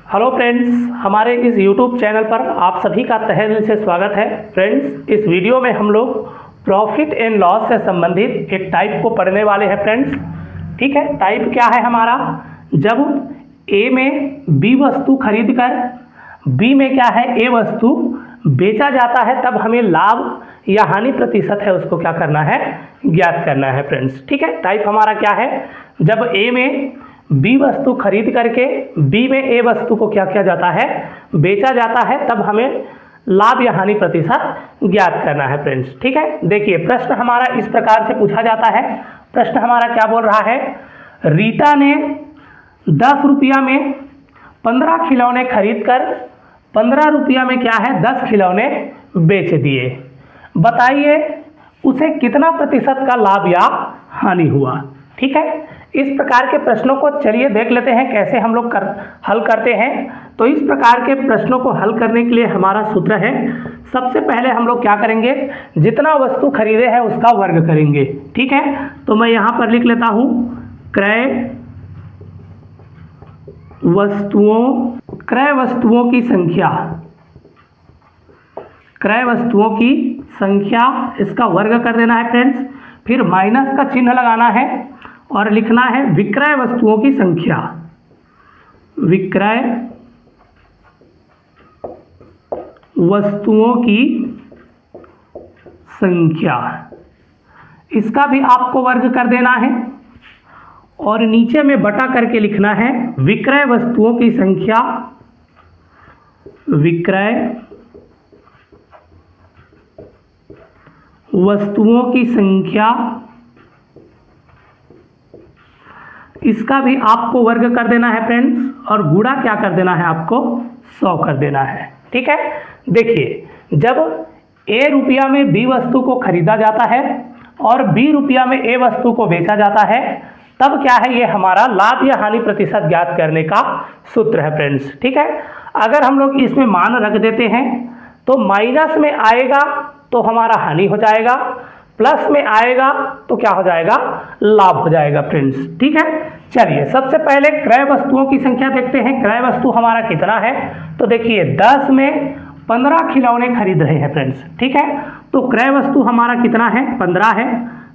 Hello friends, हमारे इस YouTube channel पर आप सभी का तहे दिल से स्वागत है। फ्रेंड्स, इस वीडियो में हम लोग प्रॉफिट एंड लॉस से संबंधित एक टाइप को पढ़ने वाले हैं फ्रेंड्स। ठीक है, टाइप क्या है हमारा? जब ए में बी वस्तु खरीद कर बी में क्या है ए वस्तु बेचा जाता है, तब हमें लाभ या हानि प्रतिशत है उसको क्या करना है, ज्ञात करना है फ्रेंड्स। ठीक है, टाइप हमारा क्या है? जब ए में बी वस्तु खरीद करके बी में ए वस्तु को क्या किया जाता है, बेचा जाता है, तब हमें लाभ या हानि प्रतिशत ज्ञात करना है फ्रेंड्स। ठीक है, देखिए प्रश्न हमारा इस प्रकार से पूछा जाता है। प्रश्न हमारा क्या बोल रहा है? रीता ने 10 रुपया में 15 खिलौने खरीद कर 15 रुपया में क्या है 10 खिलौने बेच दिए। बताइए उसे कितना प्रतिशत का लाभ या हानि हुआ। ठीक है, इस प्रकार के प्रश्नों को चलिए देख लेते हैं कैसे हम लोग हल करते हैं। तो इस प्रकार के प्रश्नों को हल करने के लिए हमारा सूत्र है, सबसे पहले हम लोग क्या करेंगे, जितना वस्तु खरीदे हैं उसका वर्ग करेंगे। ठीक है, तो मैं यहाँ पर लिख लेता हूँ क्रय वस्तुओं की संख्या, क्रय वस्तुओं की संख्या, इसका वर्ग कर देना है फ्रेंड्स। फिर माइनस का चिन्ह लगाना है और लिखना है विक्रय वस्तुओं की संख्या, विक्रय वस्तुओं की संख्या, इसका भी आपको वर्ग कर देना है और नीचे में बटा करके लिखना है विक्रय वस्तुओं की संख्या, विक्रय वस्तुओं की संख्या, इसका भी आपको वर्ग कर देना है फ्रेंड्स और गुणा क्या कर देना है, आपको 100 कर देना है। ठीक है, देखिए जब ए रुपया में बी वस्तु को खरीदा जाता है और बी रुपया में ए वस्तु को बेचा जाता है, तब क्या है, ये हमारा लाभ या हानि प्रतिशत ज्ञात करने का सूत्र है फ्रेंड्स। ठीक है, अगर हम लोग इसमें मान रख देते हैं तो माइनस में आएगा तो हमारा हानि हो जाएगा, प्लस में आएगा तो क्या हो जाएगा, लाभ हो जाएगा फ्रेंड्स। ठीक है, चलिए सबसे पहले क्रय वस्तुओं की संख्या देखते हैं। क्रय वस्तु हमारा कितना है, तो देखिए 10 में 15 खिलौने खरीद रहे हैं फ्रेंड्स। ठीक है, तो क्रय वस्तु हमारा कितना है, 15 है,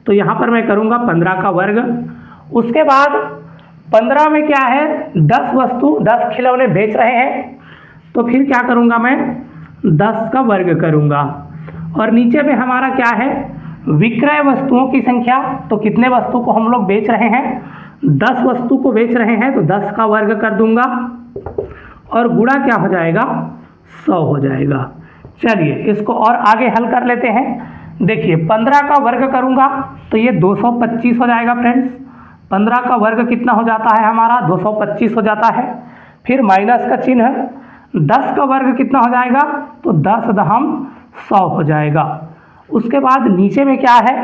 तो यहाँ पर मैं करूँगा 15 का वर्ग। उसके बाद 15 में क्या है 10 वस्तु 10 खिलौने बेच रहे हैं, तो फिर क्या करूँगा मैं 10 का वर्ग करूँगा। और नीचे में हमारा क्या है, विक्रय वस्तुओं की संख्या, तो कितने वस्तु को हम लोग बेच रहे हैं, 10 वस्तु को बेच रहे हैं, तो 10 का वर्ग कर दूंगा और गुणा क्या हो जाएगा, 100 हो जाएगा। चलिए इसको और आगे हल कर लेते हैं। देखिए 15 का वर्ग करूंगा तो ये 225 हो जाएगा फ्रेंड्स। 15 का वर्ग कितना हो जाता है हमारा, 225 हो जाता है। फिर माइनस का चिन्ह, 10 का वर्ग कितना हो जाएगा, तो 10 दहम 100 हो जाएगा। उसके बाद नीचे में क्या है,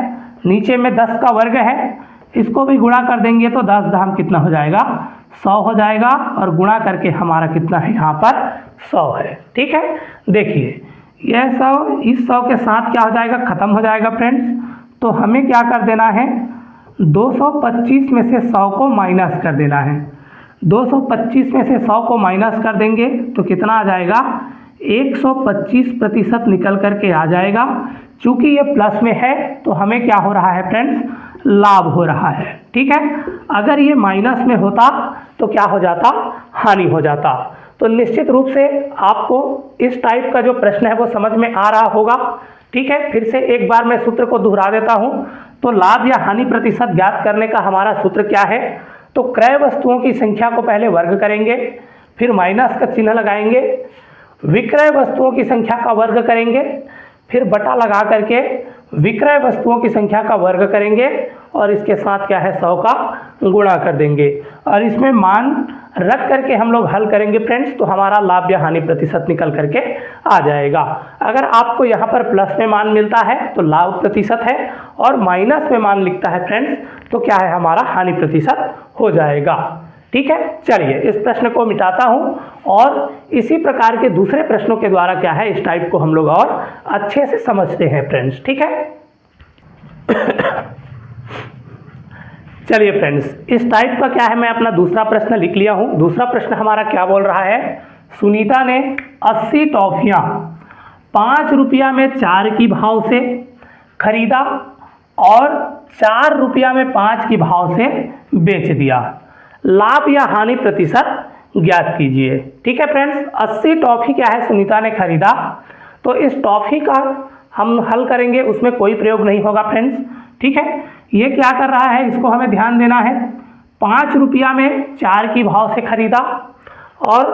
नीचे में 10 का वर्ग है, इसको भी गुणा कर देंगे तो 10 दहम कितना हो जाएगा, 100 हो जाएगा और गुणा करके हमारा कितना है यहाँ पर 100 है। ठीक है, देखिए यह 100 इस 100 के साथ क्या हो जाएगा, खत्म हो जाएगा फ्रेंड्स। तो हमें क्या कर देना है, 225 में से 100 को माइनस कर देना है। 225 में से 100 को माइनस कर देंगे तो कितना आ जाएगा, 125% निकल करके आ जाएगा। चूंकि ये प्लस में है तो हमें क्या हो रहा है फ्रेंड्स, लाभ हो रहा है। ठीक है, अगर ये माइनस में होता तो क्या हो जाता, हानि हो जाता। तो निश्चित रूप से आपको इस टाइप का जो प्रश्न है वो समझ में आ रहा होगा। ठीक है, फिर से एक बार मैं सूत्र को दोहरा देता हूँ। तो लाभ या हानि प्रतिशत ज्ञात करने का हमारा सूत्र क्या है, तो क्रय वस्तुओं की संख्या को पहले वर्ग करेंगे, फिर माइनस का चिन्ह लगाएंगे, विक्रय वस्तुओं की संख्या का वर्ग करेंगे, फिर बटा लगा करके विक्रय वस्तुओं की संख्या का वर्ग करेंगे और इसके साथ क्या है 100 का गुणा कर देंगे और इसमें मान रख करके हम लोग हल करेंगे फ्रेंड्स, तो हमारा लाभ या हानि प्रतिशत निकल करके आ जाएगा। अगर आपको यहाँ पर प्लस में मान मिलता है तो लाभ प्रतिशत है और माइनस में मान लिखता है फ्रेंड्स तो क्या है, हमारा हानि प्रतिशत हो जाएगा। ठीक है, चलिए इस प्रश्न को मिटाता हूँ और इसी प्रकार के दूसरे प्रश्नों के द्वारा क्या है, इस टाइप को हम लोग और अच्छे से समझते हैं फ्रेंड्स। ठीक है, चलिए फ्रेंड्स, इस टाइप का क्या है, मैं अपना दूसरा प्रश्न लिख लिया हूँ। दूसरा प्रश्न हमारा क्या बोल रहा है, सुनीता ने 80 टॉफियाँ 5 रुपया में 4 की भाव से खरीदा और 4 रुपया में 5 की भाव से बेच दिया। लाभ या हानि प्रतिशत ज्ञात कीजिए। ठीक है फ्रेंड्स, 80 टॉफी क्या है सुनीता ने खरीदा, तो इस टॉफी का हम हल करेंगे, उसमें कोई प्रयोग नहीं होगा फ्रेंड्स। ठीक है, ये क्या कर रहा है, इसको हमें ध्यान देना है। 5 रुपया में 4 की भाव से खरीदा और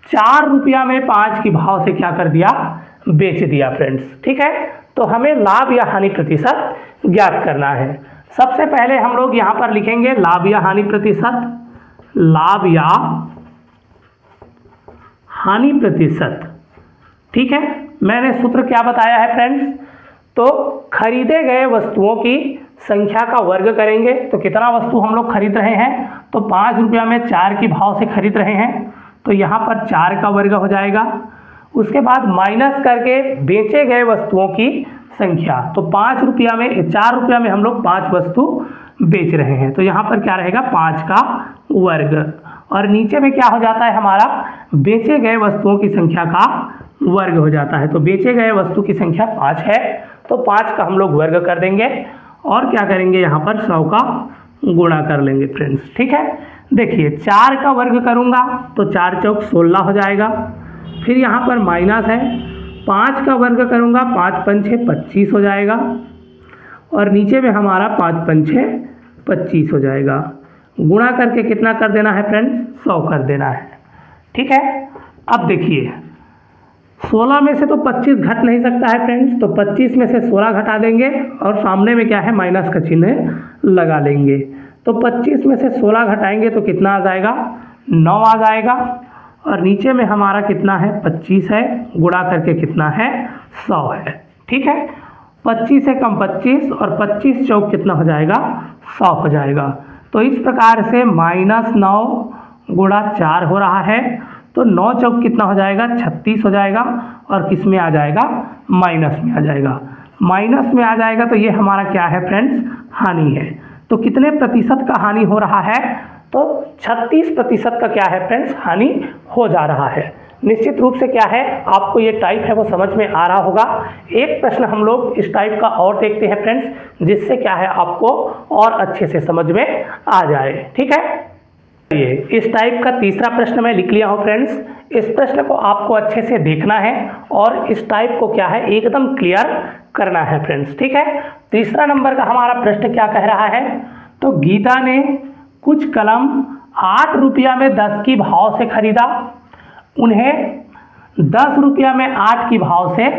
4 रुपया में 5 की भाव से क्या कर दिया, बेच दिया फ्रेंड्स। ठीक है, तो हमें लाभ या हानि प्रतिशत ज्ञात करना है। सबसे पहले हम लोग यहाँ पर लिखेंगे लाभ या हानि प्रतिशत, लाभ या हानि प्रतिशत। ठीक है, मैंने सूत्र क्या बताया है फ्रेंड्स, तो खरीदे गए वस्तुओं की संख्या का वर्ग करेंगे। तो कितना वस्तु हम लोग खरीद रहे हैं, तो 5 रुपया में 4 की भाव से खरीद रहे हैं, तो यहाँ पर 4 का वर्ग हो जाएगा। उसके बाद माइनस करके बेचे गए वस्तुओं की संख्या, तो 5 रुपया में 4 रुपया में हम लोग 5 वस्तु बेच रहे हैं, तो यहाँ पर क्या रहेगा 5 का वर्ग। और नीचे में क्या हो जाता है हमारा, बेचे गए वस्तुओं की संख्या का वर्ग हो जाता है। तो बेचे गए वस्तु की संख्या 5 है, तो 5 का हम लोग वर्ग कर देंगे और क्या करेंगे, यहाँ पर 100 का गुणा कर लेंगे फ्रेंड्स। ठीक है, देखिए 4 का वर्ग करूँगा तो 4 चौक 16 हो जाएगा। फिर यहाँ पर माइनस है, 5 का वर्ग करूँगा 5 पंचे 25 हो जाएगा और नीचे में हमारा 5 पंचे 25 हो जाएगा। गुणा करके कितना कर देना है फ्रेंड्स, 100 कर देना है। ठीक है, अब देखिए 16 में से तो 25 घट नहीं सकता है फ्रेंड्स, तो 25 में से 16 घटा देंगे और सामने में क्या है माइनस का चिन्ह लगा लेंगे। तो 25 में से 16 घटाएंगे तो कितना आ जाएगा, 9 आ जाएगा और नीचे में हमारा कितना है 25 है, गुणा करके कितना है 100 है। ठीक है, 25 से कम 25 और 25 चौक कितना हो जाएगा 100 हो जाएगा। तो इस प्रकार से -9 गुणा 4 हो रहा है, तो 9 चौक कितना हो जाएगा 36 हो जाएगा और किस में आ जाएगा, माइनस में आ जाएगा। माइनस में आ जाएगा तो ये हमारा क्या है फ्रेंड्स, हानि है। तो कितने प्रतिशत का हानि हो रहा है, तो 36% का क्या है फ्रेंड्स, हानि हो जा रहा है। निश्चित रूप से क्या है, आपको ये टाइप है वो समझ में आ रहा होगा। एक प्रश्न हम लोग इस टाइप का और देखते हैं फ्रेंड्स, जिससे क्या है आपको और अच्छे से समझ में आ जाए। ठीक है, ये इस टाइप का तीसरा प्रश्न मैं लिख लिया हूँ फ्रेंड्स। इस प्रश्न को आपको अच्छे से देखना है और इस टाइप को क्या है एकदम क्लियर करना है फ्रेंड्स। ठीक है, तीसरा नंबर का हमारा प्रश्न क्या कह रहा है, तो गीता ने कुछ कलम 8 रुपया में 10 की भाव से खरीदा, उन्हें 10 रुपया में 8 की भाव से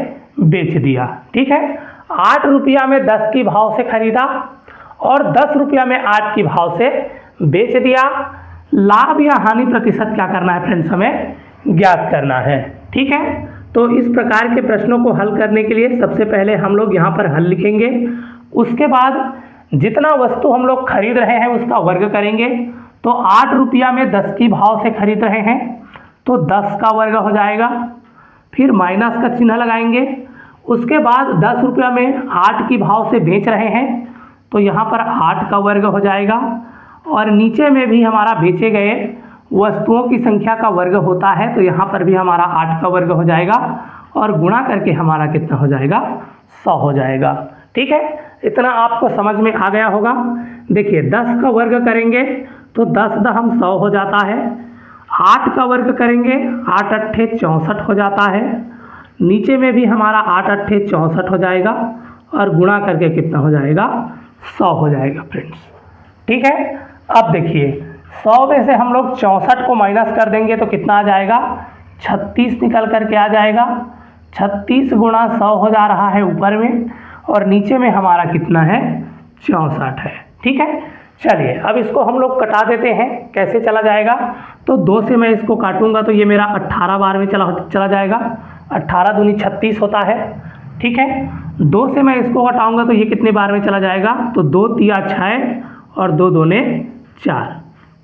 बेच दिया। ठीक है, 8 रुपया में 10 की भाव से खरीदा और 10 रुपया में 8 की भाव से बेच दिया। लाभ या हानि प्रतिशत क्या करना है फ्रेंड्स, हमें ज्ञात करना है। ठीक है, तो इस प्रकार के प्रश्नों को हल करने के लिए सबसे पहले हम लोग यहाँ पर हल लिखेंगे। उसके बाद जितना वस्तु हम लोग खरीद रहे हैं उसका वर्ग करेंगे। तो 8 रुपया में 10 की भाव से खरीद रहे हैं, तो 10 का वर्ग हो जाएगा। फिर माइनस का चिन्ह लगाएंगे। उसके बाद 10 रुपया में 8 की भाव से बेच रहे हैं, तो यहाँ पर 8 का वर्ग हो जाएगा और नीचे में भी हमारा बेचे गए वस्तुओं की संख्या का वर्ग होता है, तो यहाँ पर भी हमारा 8 का वर्ग हो जाएगा और गुणा करके हमारा कितना हो जाएगा, 100 हो जाएगा। ठीक है, इतना आपको समझ में आ गया होगा। देखिए 10 का वर्ग करेंगे तो 10 दहम 100 हो जाता है। 8 का वर्ग करेंगे 8 अट्ठे 64 हो जाता है। नीचे में भी हमारा 8 अट्ठे 64 हो जाएगा और गुणा करके कितना हो जाएगा, 100 हो जाएगा फ्रेंड्स। ठीक है, अब देखिए 100 में से हम लोग 64 को माइनस कर देंगे तो कितना आ जाएगा, 36 निकल करके आ जाएगा। 36 गुणा 100 हो जा रहा है ऊपर में और नीचे में हमारा कितना है, 64 है। ठीक है, चलिए अब इसको हम लोग कटा देते हैं। कैसे चला जाएगा, तो 2 से मैं इसको काटूंगा तो ये मेरा 18 बार में चला जाएगा। 18 दूनी 36 होता है। ठीक है, 2 से मैं इसको घटाऊंगा तो ये कितने बार में चला जाएगा, तो 2 तिया 6 और 2 दूने 4।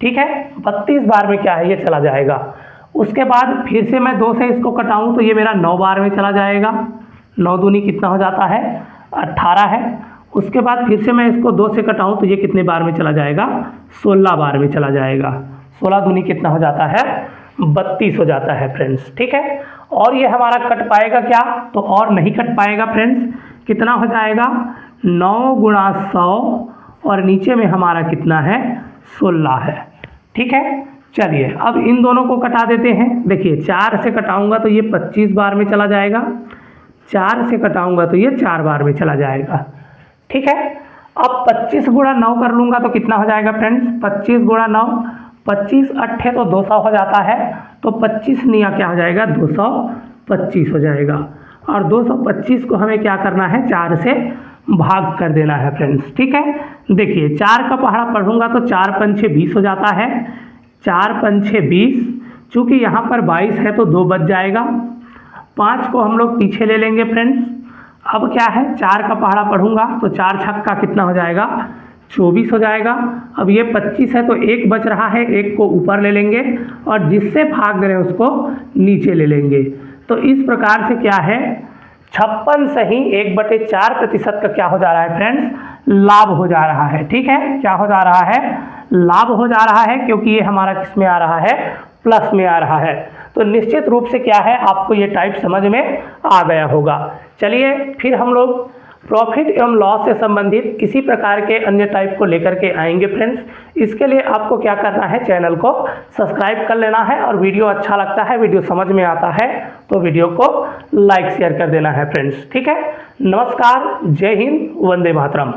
ठीक है, 32 बार में क्या है ये चला जाएगा। उसके बाद फिर से मैं 2 से इसको कटाऊं तो ये मेरा 9 बार में चला जाएगा। 9 दूनी कितना हो जाता है, 18 है। उसके बाद फिर से मैं इसको 2 से कटाऊँ तो ये कितने बार में चला जाएगा, 16 बार में चला जाएगा। 16 दूनी कितना हो जाता है, 32 हो जाता है फ्रेंड्स, ठीक है। और ये हमारा कट पाएगा क्या, तो और नहीं कट पाएगा फ्रेंड्स। कितना हो जाएगा, 9 गुणा 100 और नीचे में हमारा कितना है, 16 है, ठीक है। चलिए अब इन दोनों को कटा देते हैं। देखिए 4 से कटाऊंगा तो ये 25 बार में चला जाएगा, 4 से कटाऊंगा तो ये 4 बार में चला जाएगा, ठीक है। अब 25 गुणा 9 कर लूँगा तो कितना हो जाएगा फ्रेंड्स, 25 गुणा 9, 25 अट्ठे तो 200 हो जाता है, तो 25 निया क्या हो जाएगा, 225 हो जाएगा। और 225 को हमें क्या करना है, 4 से भाग कर देना है फ्रेंड्स, ठीक है। देखिए 4 का पहाड़ा पढ़ूंगा तो 4 पंछे 20 हो जाता है, 4 पंछे 20, चूँकि यहाँ पर 22 है तो 2 बच जाएगा। 5 को हम लोग पीछे ले लेंगे फ्रेंड्स। अब क्या है, 4 का पहाड़ा पढ़ूंगा तो 4 छक्का कितना हो जाएगा, 24 हो जाएगा। अब ये 25 है तो 1 बच रहा है, 1 को ऊपर ले लेंगे और जिससे भाग रहे हैं उसको नीचे ले लेंगे। तो इस प्रकार से क्या है, 56 सही 1/4% का क्या हो जा रहा है फ्रेंड्स, लाभ हो जा रहा है, ठीक है। क्या हो जा रहा है, लाभ हो जा रहा है, क्योंकि ये हमारा किस में आ रहा है, प्लस में आ रहा है। तो निश्चित रूप से क्या है, आपको ये टाइप समझ में आ गया होगा। चलिए फिर हम लोग प्रॉफिट एवं लॉस से संबंधित इसी प्रकार के अन्य टाइप को लेकर के आएंगे फ्रेंड्स। इसके लिए आपको क्या करना है, चैनल को सब्सक्राइब कर लेना है और वीडियो अच्छा लगता है, वीडियो समझ में आता है तो वीडियो को लाइक शेयर कर देना है फ्रेंड्स, ठीक है। नमस्कार, जय हिंद, वंदे मातरम।